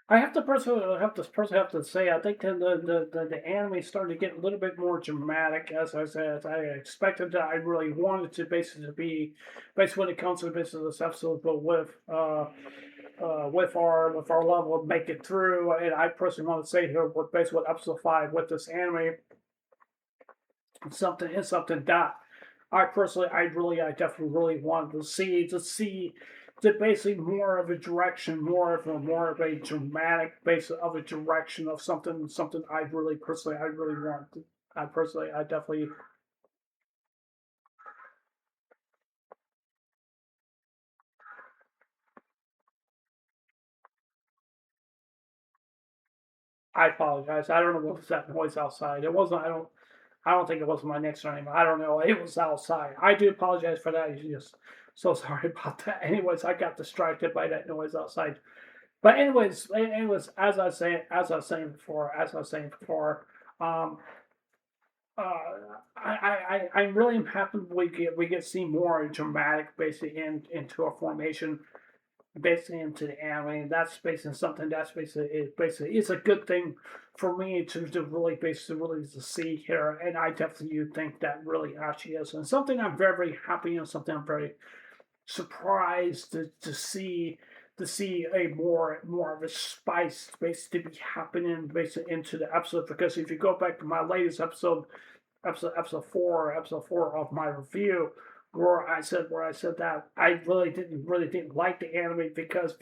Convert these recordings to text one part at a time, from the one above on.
I have to say, I think that the anime started to get a little bit more dramatic, as I said, as I expected that. I really wanted to basically to be, basically when it comes to basically this episode, but with our level of make it through. And I personally want to say here, with basically with episode 5 with this anime, something is something that I definitely really wanted to see the basically more of a direction, more of a dramatic base of a direction of something I really want. I definitely I apologize. I don't know what was that noise outside. It wasn't. I don't think it was my Knicks or anything. I don't know. It was outside. I do apologize for that. You just so sorry about that. Anyways, I got distracted by that noise outside. But anyways, as I was saying before, um, I'm really happy we get to see more dramatic, basically into a formation, basically into the anime. And that's basically something that's basically it's a good thing for me to really basically really to see here. And I definitely do think that really actually is, and something I'm very happy and something I'm very surprised to see a more of a spice basically to be happening basically into the episode. Because if you go back to my latest episode four of my review, where I said that I really didn't like the anime because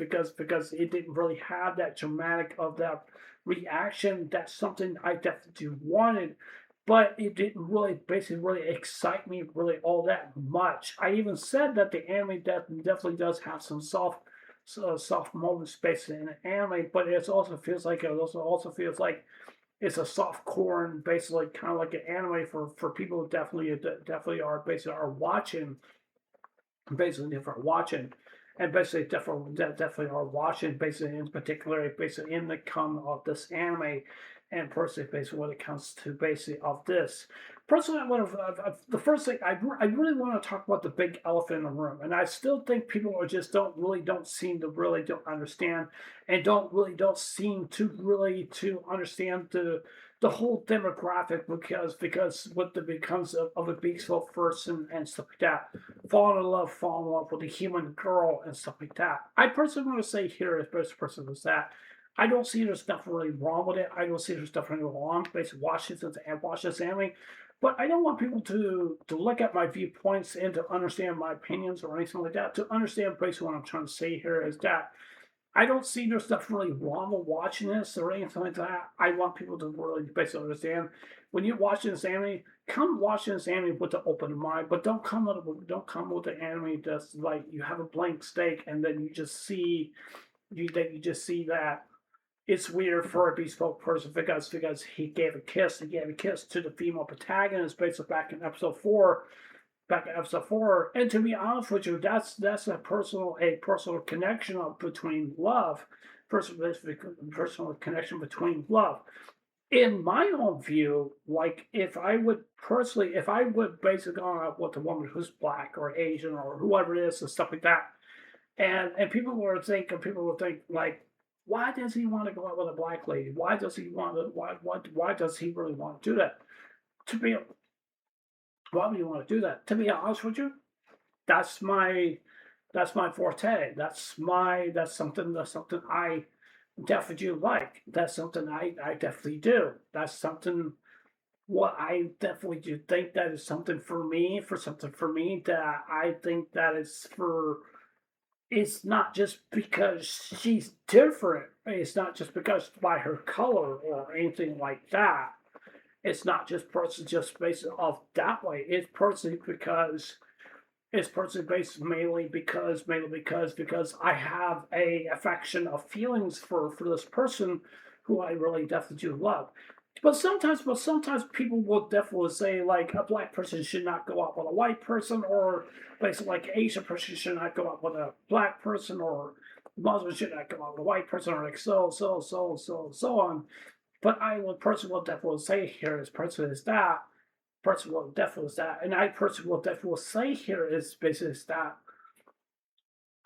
it didn't really have that dramatic of that reaction. That's something I definitely wanted, but it didn't really basically really excite me really all that much. I even said that the anime definitely does have some soft moments basically in the anime, but it also feels like it's a soft core and basically kind of like an anime for people who definitely are basically are watching, basically if are watching, and basically definitely are watching basically in particular basically in the come of this anime. And personally, basically when it comes to basically of this, personally, the first thing I really want to talk about the big elephant in the room, and I still think people are just don't seem to really don't understand, and don't seem to really to understand the whole demographic. Because what the becomes of a peaceful person and stuff like that, fall in love with a human girl and stuff like that. I personally want to say here as best person is that I don't see there's nothing really wrong with it. I don't see there's nothing really wrong. Basically, watch this anime, but I don't want people to look at my viewpoints and to understand my opinions or anything like that. To understand basically what I'm trying to say here is that I don't see there's stuff really wrong with watching this or anything like that. I want people to really basically understand when you're watching this anime, come watching this anime with an open mind, but don't come with the anime that's like you have a blank stake and then you just see that it's weird for a bespoke person because he gave a kiss to the female protagonist basically back in episode four. And to be honest with you, that's a personal connection between love, personal connection between love. In my own view, like if I would basically go out with a woman who's black or Asian or whoever it is and stuff like that, and people will think like, why does he want to go out with a black lady? Why does he really want to do that? To be Why would you want to do that? To be honest with you, that's my that's my forte. That's something I definitely do like. That's something I definitely do. That's something what I definitely do think that is something for me, for something for me that I think that is for it's not just because she's different. It's not just because by her color or anything like that. It's not just based off that way. It's personally based because I have a affection of feelings for this person who I really definitely do love. But sometimes people will definitely say like a black person should not go out with a white person, or basically like an Asian person should not go out with a black person, or Muslim should not go out with a white person, or like so on. But I will personally will definitely say here is person is that person will definitely is that, and I personally will definitely say here is basically is that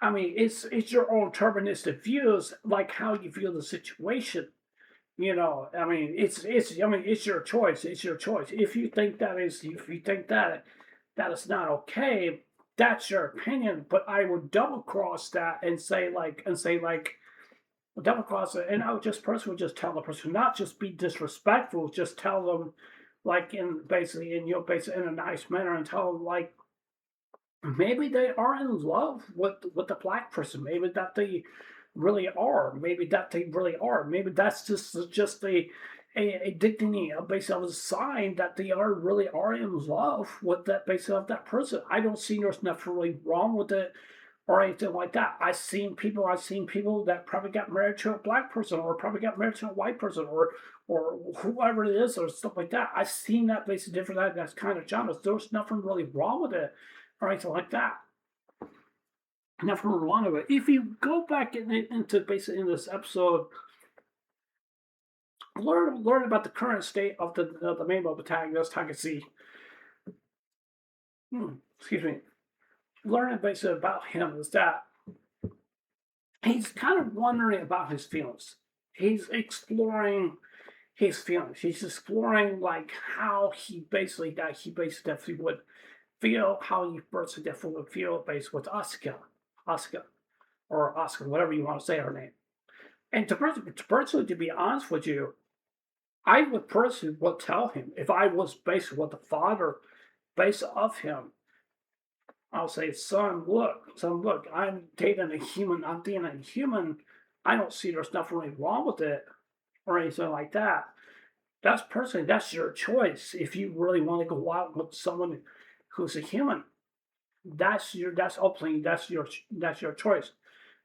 I mean, it's your own deterministic views, like how you view the situation. I mean, it's your choice. It's your choice. If you think that is not okay, that's your opinion. But I would double cross that and say like double cross it, and I would just person would just tell the person, not just be disrespectful, just tell them like in basically in your basically in a nice manner, and tell them like maybe they are in love with the black person. Maybe that they really are. Maybe that they really are. Maybe that's just a dignity, a base of a sign that they are really are in love with that base of that person. I don't see there's nothing really wrong with it or anything like that. I've seen people that probably got married to a black person or probably got married to a white person or whoever it is or stuff like that. I've seen that basically different that's kind of genres. There's nothing really wrong with it or anything like that. Nothing wrong with it. If you go back into basically in this episode, learn about the current state of the main protagonist, Takasi. Excuse me. Learning basically about him is that he's kind of wondering about his feelings. He's exploring his feelings. He's exploring like how he basically definitely would feel, how he personally definitely would feel based with Asuka, or Asuka, whatever you want to say her name. And personally, to be honest with you, I would personally would tell him if I was basically with the father base of him. I'll say, son, look, I'm dating a human. I don't see there's nothing really wrong with it or anything like that. That's your choice. If you really want to go out with someone who's a human, that's your choice.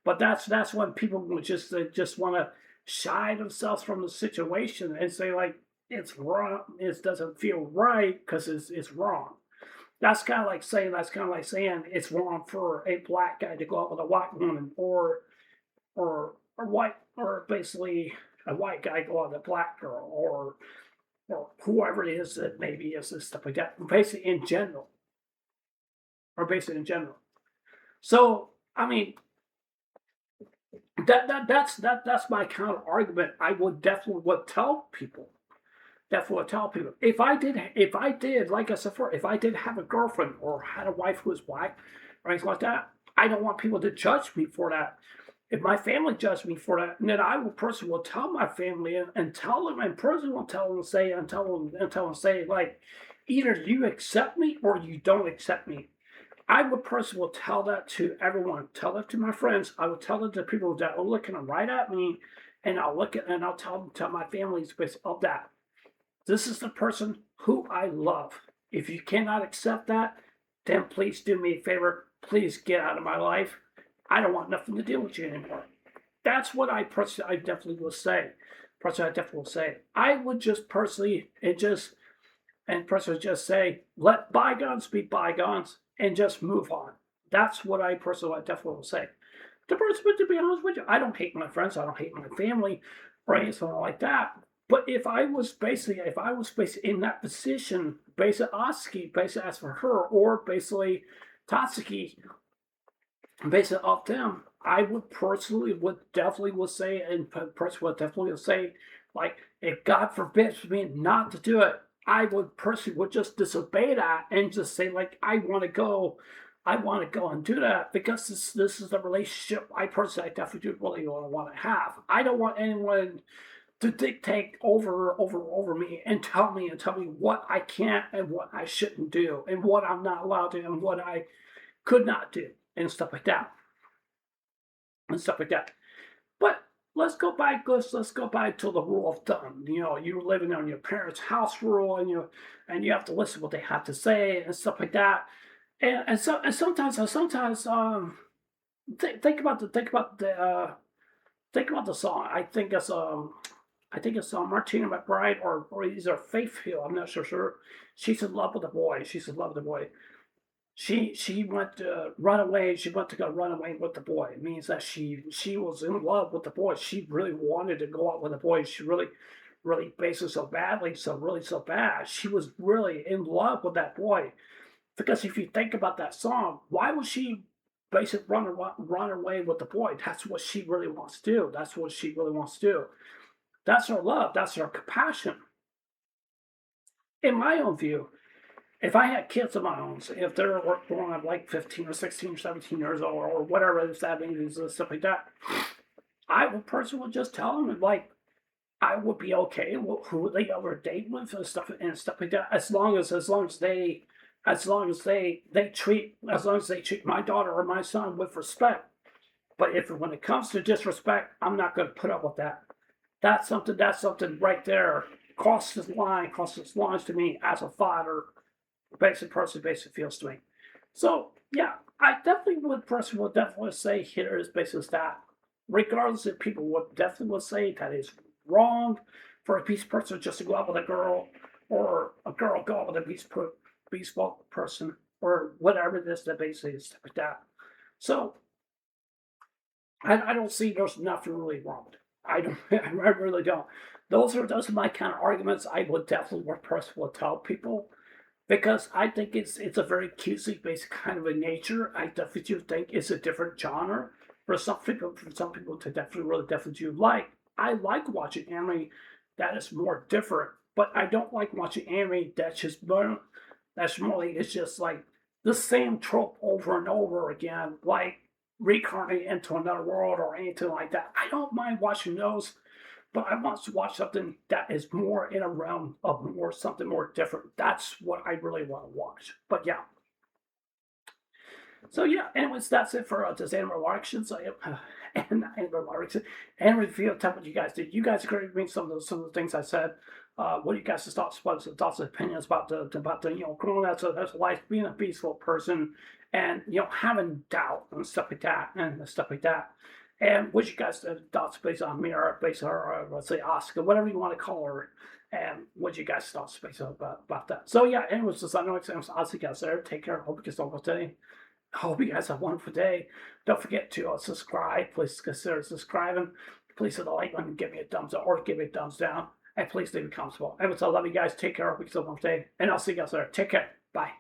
But that's when people would just want to shy themselves from the situation and say like it's wrong, it doesn't feel right because it's wrong. That's kind of like saying it's wrong for a black guy to go out with a white woman, or white or basically a white guy go out with a black girl, or whoever it is that maybe is and stuff like that. Basically in general. So I mean that's my counter argument. I would definitely would tell people. Definitely would tell people if I did like I said before, if I did have a girlfriend or had a wife who was black or anything like that, I don't want people to judge me for that. If my family judged me for that, then I will personally will tell my family and tell them and personally will tell them say and tell them say like either you accept me or you don't accept me. I would personally will tell that to everyone. Tell that to my friends. I would tell it to people that are looking right at me, and I'll tell my families of that. This is the person who I love. If you cannot accept that, then please do me a favor. Please get out of my life. I don't want nothing to deal with you anymore. That's what I definitely will say. Personally, I definitely will say. I would just personally just say, let bygones be bygones and just move on. That's what I personally definitely will say. To be honest with you, I don't hate my friends, I don't hate my family, or anything like that. But if I was basically in that position, basically Oski, basically as for her, or basically Tatsuki, basically of them, I would personally would definitely would say, and personally would definitely would say, like, if God forbids me not to do it, I would personally would just disobey that and just say, like, I want to go and do that because this is the relationship I definitely do really want to have. I don't want anyone to dictate over me and tell me what I can't and what I shouldn't do and what I'm not allowed to and what I could not do and stuff like that and stuff like that. But let's go back to the rule of thumb. You're living on your parents' house rule, and you have to listen to what they have to say and stuff like that. And sometimes think about the song. I think it's Martina McBride or either Faith Hill. I'm not sure. She's in love with a boy. She's in love with a boy. She went to run away. She went to go run away with the boy. It means that she was in love with the boy. She really wanted to go out with the boy. She really basically so badly, so bad. She was really in love with that boy. Because if you think about that song, why was she basically run away with the boy. That's what she really wants to do. That's what she really wants to do. That's her love. That's her compassion. In my own view, if I had kids of my own, if they're growing up like 15 or 16 or 17 years old or whatever that means and stuff like that, I would personally just tell them like I would be okay with who they ever date with and stuff like that, as long as they treat my daughter or my son with respect. But if when it comes to disrespect, I'm not going to put up with that. That's something right there. Crosses lines to me as a father, basic person basically feels to me. So yeah, I definitely would definitely say here is basically that. Regardless if people would definitely would say that is wrong for a peace person just to go out with a girl, or a girl go out with a peaceful person, or whatever it is that basically is like that. So I don't see there's nothing really wrong with it. I don't. I really don't. Those are my kind of arguments. I would definitely more personally tell people because I think it's a very cutesy basic kind of a nature. I definitely do think it's a different genre for some people to definitely really definitely do like. I like watching anime that is more different, but I don't like watching anime that's more like it's just like the same trope over and over again, like reincarnating into another world or anything like that. I don't mind watching those, but I want to watch something that is more in a realm of more something more different. That's what I really want to watch. But yeah. So yeah, anyways, that's it for this animal reaction. So and animal reaction and review. Tell what you guys did. You guys agree with me some of the things I said. What are you guys' thoughts and opinions about the growing as a life, being a peaceful person, and having doubt and stuff like that and stuff like that. And what you guys thoughts based on me or based on let's say Oscar, whatever you want to call her, and what you guys thoughts based on about that. So yeah, anyways, just I know it's Oscar guys there. Take care. Hope you guys don't go today. I hope you guys have a wonderful day. Don't forget to subscribe. Please consider subscribing. Please hit the like button, give me a thumbs up or give me a thumbs down. And please leave a comment below. Anyways, I love you guys. Take care. Hope you guys have a wonderful day. And I'll see you guys later. Take care. Bye.